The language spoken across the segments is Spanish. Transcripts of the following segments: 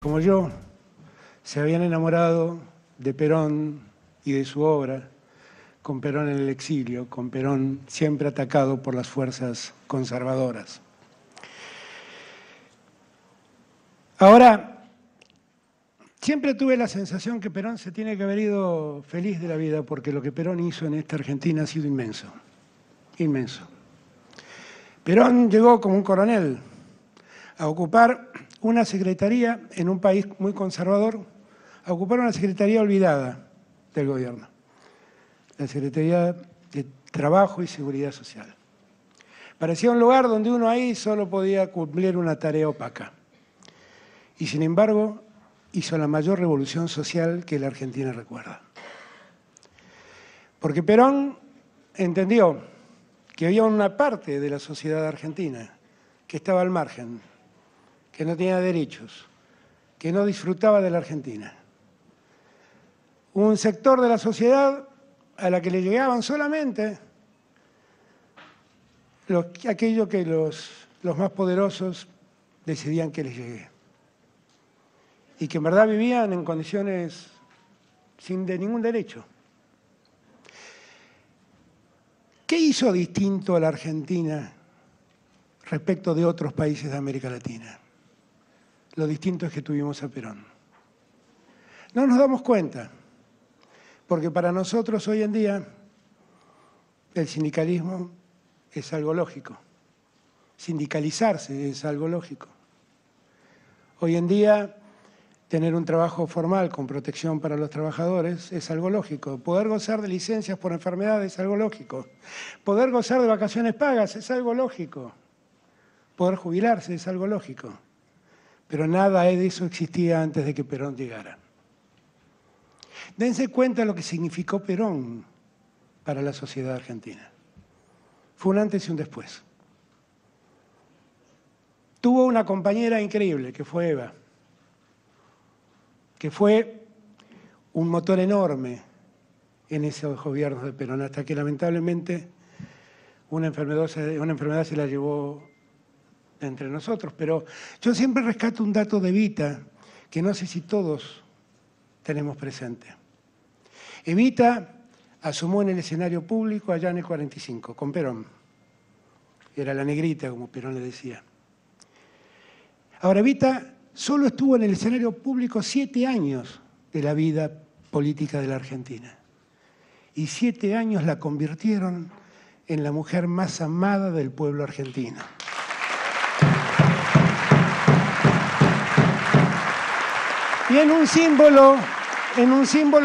como yo, se habían enamorado de Perón y de su obra, con Perón en el exilio, con Perón siempre atacado por las fuerzas conservadoras. Ahora, siempre tuve la sensación que Perón se tiene que haber ido feliz de la vida, porque lo que Perón hizo en esta Argentina ha sido inmenso, inmenso. Perón llegó como un coronel a ocupar una secretaría en un país muy conservador, a ocupar una secretaría olvidada del gobierno, la Secretaría de Trabajo y Seguridad Social. Parecía un lugar donde uno ahí solo podía cumplir una tarea opaca. Y sin embargo, hizo la mayor revolución social que la Argentina recuerda. Porque Perón entendió que había una parte de la sociedad argentina que estaba al margen, que no tenía derechos, que no disfrutaba de la Argentina. Un sector de la sociedad a la que le llegaban solamente aquello que los más poderosos decidían que les llegue. Y que en verdad vivían en condiciones sin de ningún derecho. ¿Qué hizo distinto a la Argentina respecto de otros países de América Latina? Lo distinto es que tuvimos a Perón. No nos damos cuenta, porque para nosotros hoy en día el sindicalismo es algo lógico. Sindicalizarse es algo lógico. Hoy en día tener un trabajo formal con protección para los trabajadores es algo lógico. Poder gozar de licencias por enfermedad es algo lógico. Poder gozar de vacaciones pagas es algo lógico. Poder jubilarse es algo lógico. Pero nada de eso existía antes de que Perón llegara. Dense cuenta de lo que significó Perón para la sociedad argentina. Fue un antes y un después. Tuvo una compañera increíble, que fue Eva, que fue un motor enorme en esos gobiernos de Perón, hasta que lamentablemente una enfermedad se la llevó entre nosotros. Pero yo siempre rescato un dato de Evita, que no sé si todos tenemos presente. Evita asomó en el escenario público allá en el 45, con Perón. Era la negrita, como Perón le decía. Ahora, Evita solo estuvo en el escenario público 7 años de la vida política de la Argentina. Y 7 años la convirtieron en la mujer más amada del pueblo argentino. Y en un símbolo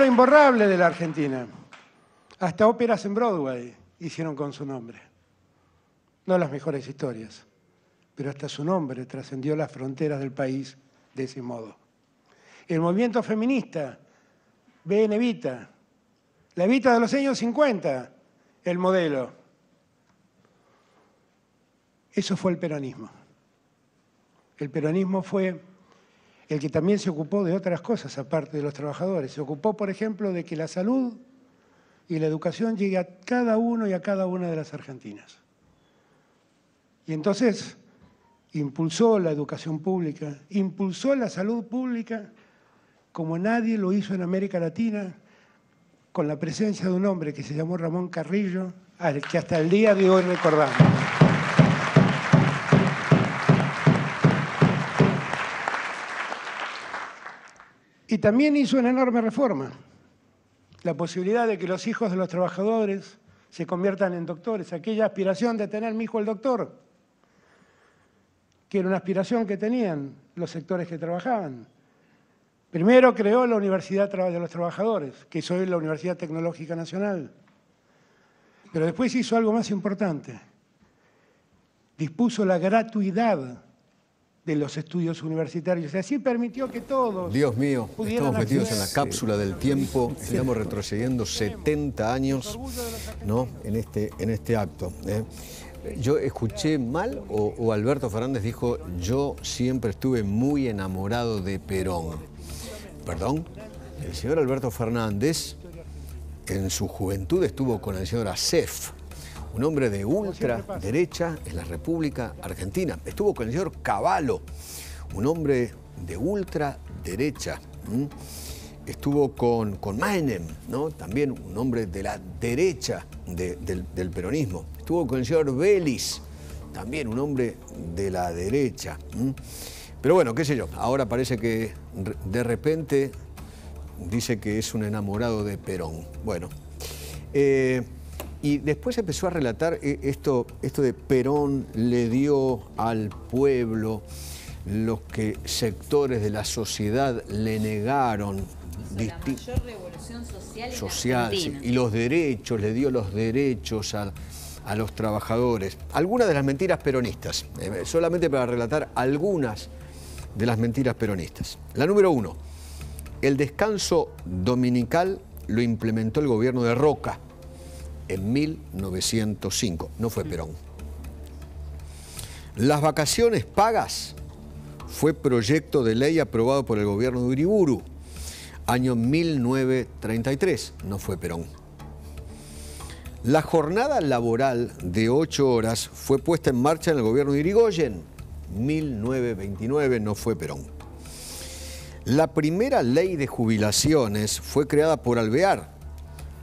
imborrable de la Argentina. Hasta óperas en Broadway hicieron con su nombre. No las mejores historias, pero hasta su nombre trascendió las fronteras del país de ese modo. El movimiento feminista ve en Evita, la Evita de los años 50, el modelo. Eso fue el peronismo. El peronismo fue el que también se ocupó de otras cosas aparte de los trabajadores. Se ocupó, por ejemplo, de que la salud y la educación llegue a cada uno y a cada una de las argentinas. Y entonces impulsó la educación pública, impulsó la salud pública como nadie lo hizo en América Latina, con la presencia de un hombre que se llamó Ramón Carrillo, al que hasta el día de hoy recordamos. Y también hizo una enorme reforma, la posibilidad de que los hijos de los trabajadores se conviertan en doctores, aquella aspiración de tener mi hijo el doctor, que era una aspiración que tenían los sectores que trabajaban. Primero creó la Universidad de los Trabajadores, que es hoy la Universidad Tecnológica Nacional. Pero después hizo algo más importante. Dispuso la gratuidad de los estudios universitarios. Y así permitió que todos... Dios mío, estamos metidos en la acceder. cápsula del tiempo, estamos retrocediendo 70 años, ¿no? en este acto. Yo escuché mal o Alberto Fernández dijo, yo siempre estuve muy enamorado de Perón. Perdón, el señor Alberto Fernández en su juventud estuvo con el señor Acef, un hombre de ultraderecha en la República Argentina. Estuvo con el señor Cavallo, un hombre de ultraderecha. Estuvo con Menem, ¿no? También un hombre de la derecha del peronismo. Estuvo con el señor Vélez, también un hombre de la derecha. Pero bueno, qué sé yo, ahora parece que de repente dice que es un enamorado de Perón. Bueno, y después empezó a relatar esto de Perón le dio al pueblo los que sectores de la sociedad le negaron. La mayor revolución social en sí, y los derechos, le dio los derechos a los trabajadores. Algunas de las mentiras peronistas, solamente para relatar algunas de las mentiras peronistas. La número 1, el descanso dominical lo implementó el gobierno de Roca en 1905, no fue Perón. Las vacaciones pagas fue proyecto de ley aprobado por el gobierno de Uriburu, año 1933, no fue Perón. La jornada laboral de 8 horas fue puesta en marcha en el gobierno de Irigoyen, 1929, no fue Perón. La primera ley de jubilaciones fue creada por Alvear,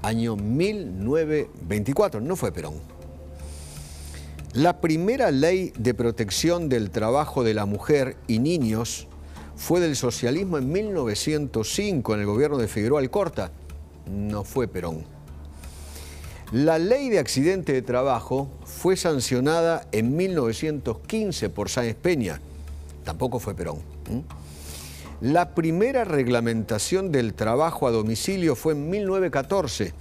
año 1924, no fue Perón. La primera ley de protección del trabajo de la mujer y niños fue del socialismo en 1905 en el gobierno de Figueroa Alcorta, no fue Perón. La ley de accidente de trabajo fue sancionada en 1915 por Sáenz Peña, tampoco fue Perón. La primera reglamentación del trabajo a domicilio fue en 1914,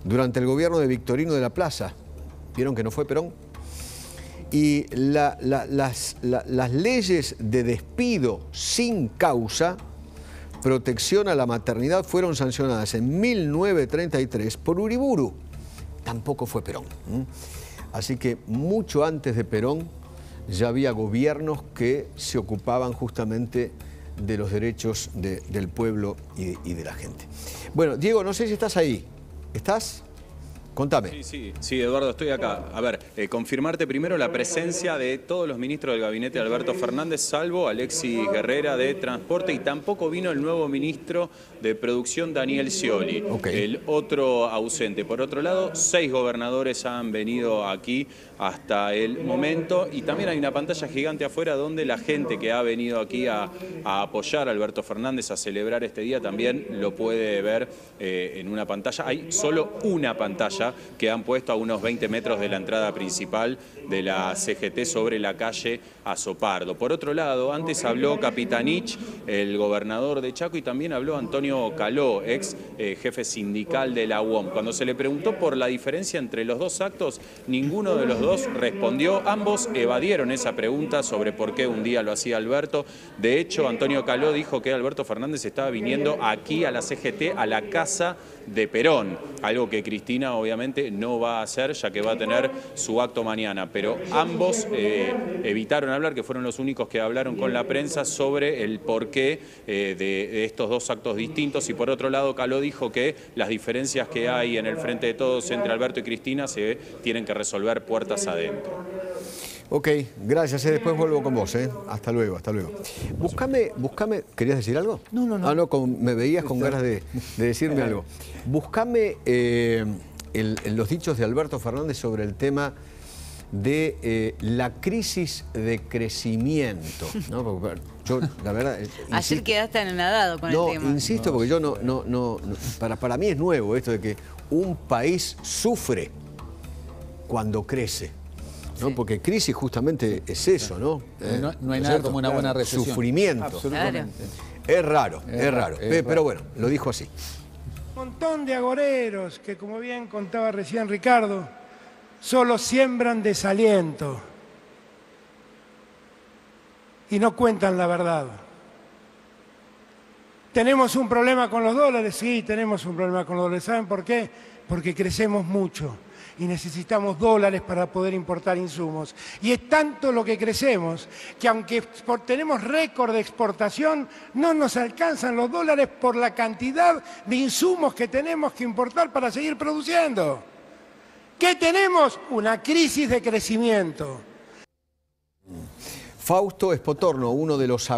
durante el gobierno de Victorino de la Plaza. ¿Vieron que no fue Perón? Y las leyes de despido sin causa, protección a la maternidad, fueron sancionadas en 1933 por Uriburu. Tampoco fue Perón. Así que mucho antes de Perón ya había gobiernos que se ocupaban justamente de los derechos del pueblo y de la gente. Bueno, Diego, no sé si estás ahí. ¿Estás? Contame. Sí, Eduardo, estoy acá. A ver, confirmarte primero la presencia de todos los ministros del gabinete de Alberto Fernández, salvo Alexis Guerrera de Transporte, y tampoco vino el nuevo ministro de Producción, Daniel Scioli, el otro ausente. Por otro lado, 6 gobernadores han venido aquí hasta el momento, y también hay una pantalla gigante afuera donde la gente que ha venido aquí a apoyar a Alberto Fernández, a celebrar este día, también lo puede ver en una pantalla. Hay solo una pantalla que han puesto a unos 20 metros de la entrada principal de la CGT sobre la calle Azopardo. Por otro lado, antes habló Capitanich, el gobernador de Chaco, y también habló Antonio Caló, ex jefe sindical de la UOM. Cuando se le preguntó por la diferencia entre los dos actos, ninguno de los dos respondió. Ambos evadieron esa pregunta sobre por qué un día lo hacía Alberto. De hecho, Antonio Caló dijo que Alberto Fernández estaba viniendo aquí a la CGT, a la casa de Perón, algo que Cristina obviamente no va a hacer, ya que va a tener su acto mañana, pero ambos evitaron hablar, que fueron los únicos que hablaron con la prensa sobre el porqué de estos dos actos distintos. Y por otro lado, Caló dijo que las diferencias que hay en el Frente de Todos entre Alberto y Cristina se tienen que resolver puertas adentro. Ok, gracias, después vuelvo con vos, Hasta luego, hasta luego. Buscame, ¿querías decir algo? No. Ah, no, me veías con ganas de decirme algo. Buscame los dichos de Alberto Fernández sobre el tema de la crisis de crecimiento, ¿no? Porque yo, la verdad... Ayer quedaste anonadado con el tema. No, insisto, porque yo para mí es nuevo esto de que un país sufre cuando crece. ¿No? Sí. Porque crisis justamente es eso, ¿no? No hay nada como una buena recesión. Sufrimiento. Absolutamente. Es raro. Pero bueno, lo dijo así. Un montón de agoreros que, como bien contaba recién Ricardo, solo siembran desaliento y no cuentan la verdad. ¿Tenemos un problema con los dólares? Sí, tenemos un problema con los dólares. ¿Saben por qué? Porque crecemos mucho y necesitamos dólares para poder importar insumos. Y es tanto lo que crecemos que aunque tenemos récord de exportación, no nos alcanzan los dólares por la cantidad de insumos que tenemos que importar para seguir produciendo. ¿Qué tenemos? Una crisis de crecimiento. Fausto Espotorno, uno de los